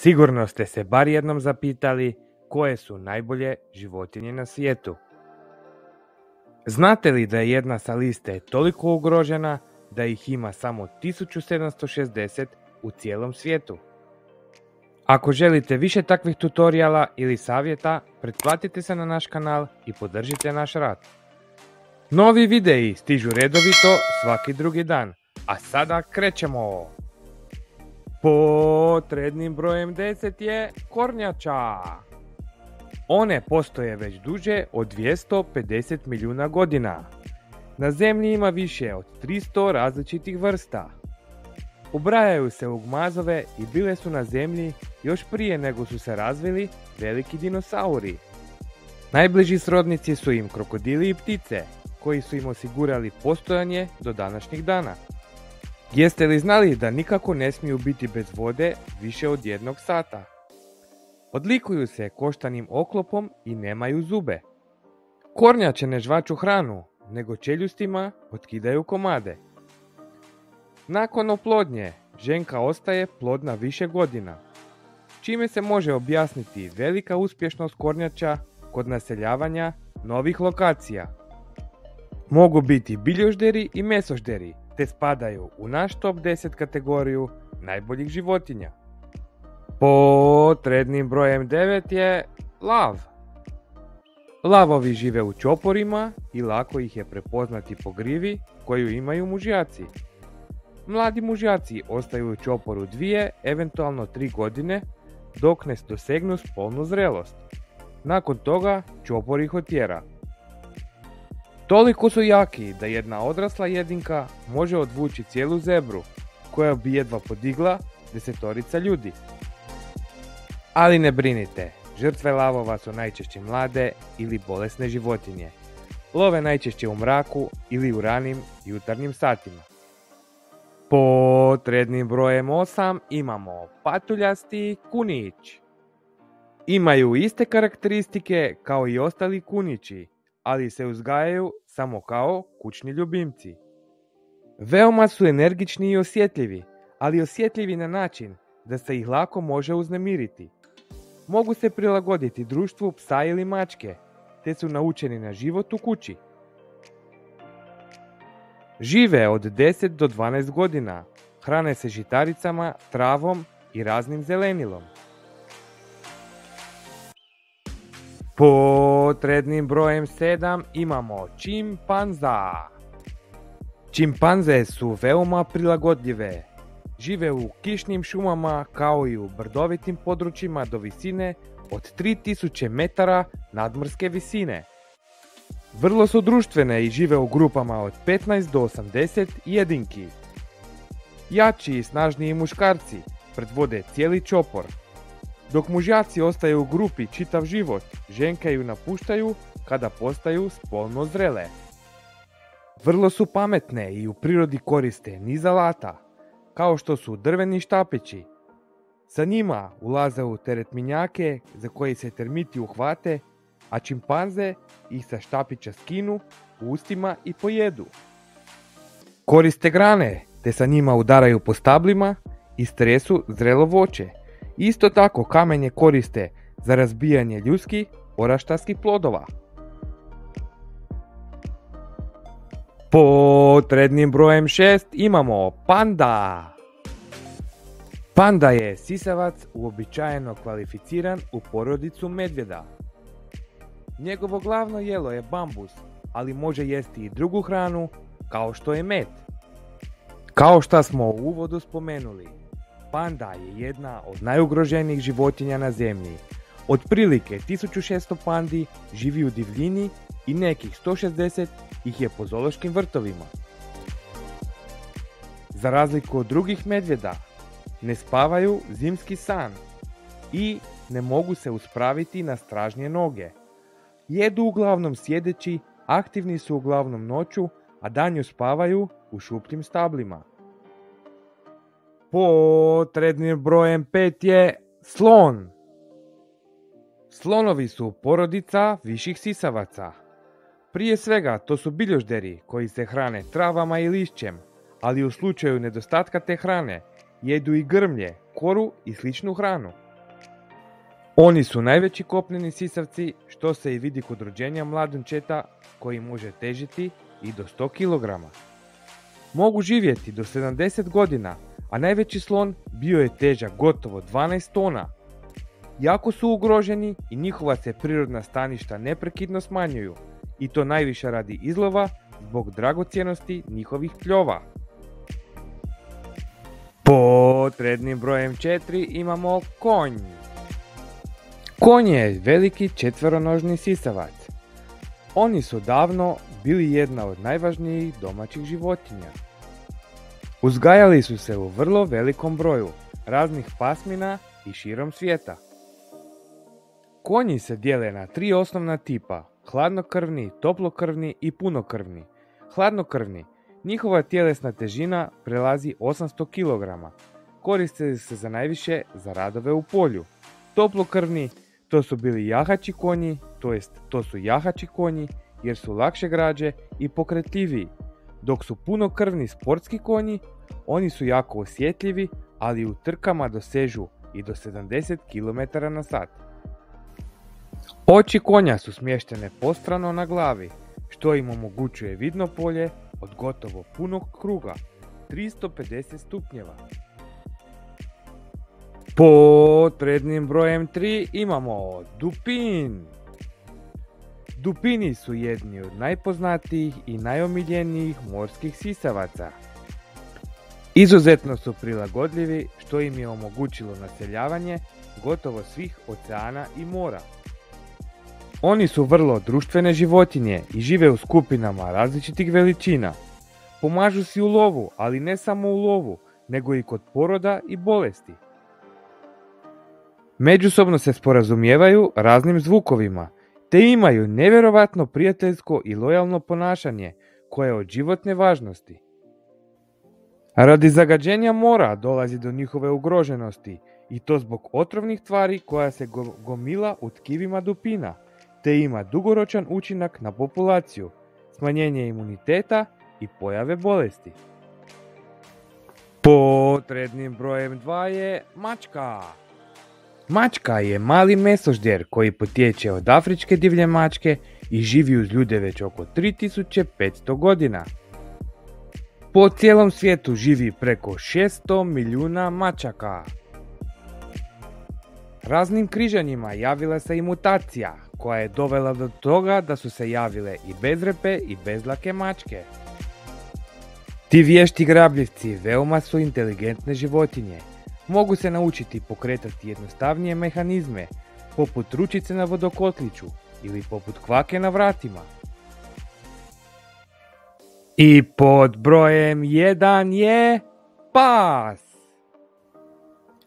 Sigurno ste se bar jednom zapitali koje su najbolje životinje na svijetu. Znate li da je jedna sa liste toliko ugrožena da ih ima samo 1760 u cijelom svijetu? Ako želite više takvih tutoriala ili savjeta, pretplatite se na naš kanal i podržite naš rad. Novi videi stižu redovito svaki drugi dan, a sada krećemo! Pod rednim brojem 10 je kornjača. One postoje već duže od 250 milijuna godina. Na zemlji ima više od 300 različitih vrsta. Ubrajaju se u gmazove i bile su na zemlji još prije nego su se razvili veliki dinosauri. Najbliži srodnici su im krokodili i ptice, koji su im osigurali postojanje do današnjih dana. Jeste li znali da nikako ne smiju biti bez vode više od 1 sata? Odlikuju se koštanim oklopom i nemaju zube. Kornjače ne žvaču hranu, nego čeljustima otkidaju komade. Nakon oplodnje, ženka ostaje plodna više godina, čime se može objasniti velika uspješnost kornjača kod naseljavanja novih lokacija. Mogu biti biljužderi i mesožderi, te spadaju u naš top 10 kategoriju najboljih životinja. Pod rednim brojem 9 je lav. Lavovi žive u čoporima i lako ih je prepoznati po grivi koju imaju mužjaci. Mladi mužjaci ostaju u čoporu 2, eventualno 3 godine, dok ne dosegnu spolnu zrelost. Nakon toga čopor ih otjera. Toliko su jaki da jedna odrasla jedinka može odvući cijelu zebru, koja bi jedva podigla 10 ljudi. Ali ne brinite, žrtve lavova su najčešće mlade ili bolesne životinje. Love najčešće u mraku ili u ranim jutarnjim satima. Pod rednim brojem 8 imamo patuljasti kunić. Imaju iste karakteristike kao i ostali kunići, ali se uzgajaju samo kao kućni ljubimci. Veoma su energični i osjetljivi, ali osjetljivi na način da se ih lako može uznemiriti. Mogu se prilagoditi društvu psa ili mačke, te su naučeni na život u kući. Žive od 10 do 12 godina, hrane se žitaricama, travom i raznim zelenilom. Pod rednim brojem 7 imamo čimpanza. Čimpanze su veoma prilagodljive. Žive u kišnim šumama kao i u brdovitim područjima do visine od 3000 metara nadmorske visine. Vrlo su društvene i žive u grupama od 15 do 80 jedinki. Jači i snažniji muškarci predvode cijeli čopor. Dok mužjaci ostaju u grupi čitav život, ženke ju napuštaju kada postaju spolno zrele. Vrlo su pametne i u prirodi koriste niz alata, kao što su drveni štapići. Sa njima ulaze u teretminjake za koje se termiti uhvate, a čimpanze ih sa štapića skinu u ustima i pojedu. Koriste grane, te sa njima udaraju po stablima i stresu zrelo voće. Isto tako kamenje koriste za razbijanje ljudskih oraštarskih plodova. Pod rednim brojem 6 imamo panda. Panda je sisavac uobičajeno kvalificiran u porodicu medvjeda. Njegovo glavno jelo je bambus, ali može jesti i drugu hranu, kao što je med. Kao što smo u uvodu spomenuli, panda je jedna od najugroženijih životinja na zemlji. Otprilike 1600 pandi živi u divljini i nekih 160 ih je po zoološkim vrtovima. Za razliku od drugih medvjeda, ne spavaju zimski san i ne mogu se uspraviti na stražnje noge. Jedu uglavnom sjedeći, aktivni su uglavnom noću, a danju spavaju u šupljim stablima. Pod rednim brojem 5 je slon. Slonovi su porodica viših sisavaca. Prije svega to su biljužderi koji se hrane travama i lišćem, ali u slučaju nedostatka te hrane jedu i grmlje, koru i sličnu hranu. Oni su najveći kopneni sisavci, što se i vidi kod rođenja mladunčeta koji može težiti i do 100 kg. Mogu živjeti do 70 godina, a najveći slon bio je težak gotovo 12 tona. Jako su ugroženi i njihova se prirodna staništa neprekidno smanjuju, i to najviše radi izlova zbog dragocjenosti njihovih kljova. Pod rednim brojem 4 imamo konj. Konj je veliki četveronožni sisavac. Oni su davno bili jedna od najvažnijih domaćih životinja. Uzgajali su se u vrlo velikom broju raznih pasmina i širom svijeta. Konji se dijele na 3 osnovna tipa: hladnokrvni, toplokrvni i punokrvni. Hladnokrvni, njihova tjelesna težina prelazi 800 kg. Koriste se za najviše za radove u polju. Toplokrvni, to su bili jahači konji, to su jahači konji jer su lakše građe i pokretljiviji. Dok su punokrvni sportski konji, oni su jako osjetljivi, ali u trkama dosežu i do 70 km/h. Oči konja su smještene postrano na glavi, što im omogućuje vidno polje od gotovo punog kruga, 350 stupnjeva. Pod prednjim brojem 3 imamo dupin. Dupini su jedni od najpoznatijih i najomiljenijih morskih sisavaca. Izuzetno su prilagodljivi, što im je omogućilo naseljavanje gotovo svih oceana i mora. Oni su vrlo društvene životinje i žive u skupinama različitih veličina. Pomažu si u lovu, ali ne samo u lovu, nego i kod poroda i bolesti. Međusobno se sporazumijevaju raznim zvukovima, te imaju nevjerovatno prijateljsko i lojalno ponašanje koje je od životne važnosti. Radi zagađenja mora dolazi do njihove ugroženosti, i to zbog otrovnih tvari koja se gomila u tkivima dupina, te ima dugoročan učinak na populaciju, smanjenje imuniteta i pojave bolesti. Pod rednim brojem 2 je mačka. Mačka je mali mesožder koji potječe od afričke divlje mačke i živi uz ljude već oko 3500 godina. Po cijelom svijetu živi preko 600 milijuna mačaka. Raznim križanjima javila se i mutacija koja je dovela do toga da su se javile i bezrepe i bezlake mačke. Ti vješti grabljivci veoma su inteligentne životinje. Mogu se naučiti pokretati jednostavnije mehanizme, poput ručice na vodokotliću ili poput kvake na vratima. I pod brojem 1 je pas.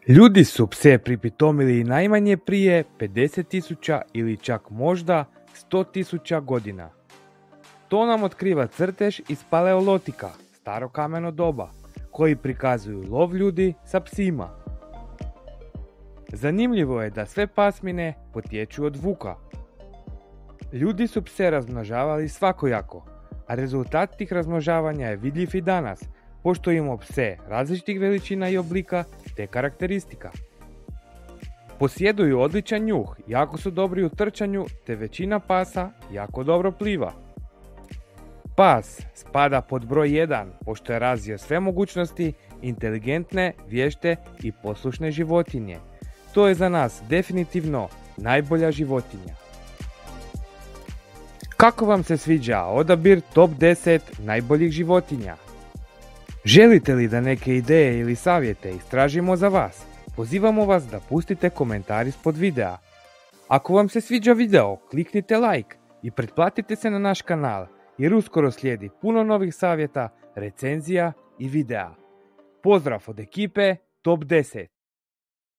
Ljudi su pse pripitomili najmanje prije 50.000 ili čak možda 100.000 godina. To nam otkriva crtež iz paleolitika, staro kameno doba, koji prikazuju lov ljudi sa psima. Zanimljivo je da sve pasmine potječu od vuka. Ljudi su pse razmnožavali svakojako, a rezultat tih razmnožavanja je vidljiv i danas, pošto imamo pse različitih veličina i oblika te karakteristika. Posjeduju odličan njuh, jako su dobri u trčanju, te većina pasa jako dobro pliva. Pas spada pod broj 1, pošto je razvio sve mogućnosti inteligentne, vješte i poslušne životinje. To je za nas definitivno najbolja životinja. Kako vam se sviđa odabir top 10 najboljih životinja? Želite li da neke ideje ili savjete istražimo za vas? Pozivamo vas da pustite komentar ispod videa. Ako vam se sviđa video, kliknite like i pretplatite se na naš kanal, jer uskoro slijedi puno novih savjeta, recenzija i videa. Pozdrav od ekipe Top 10!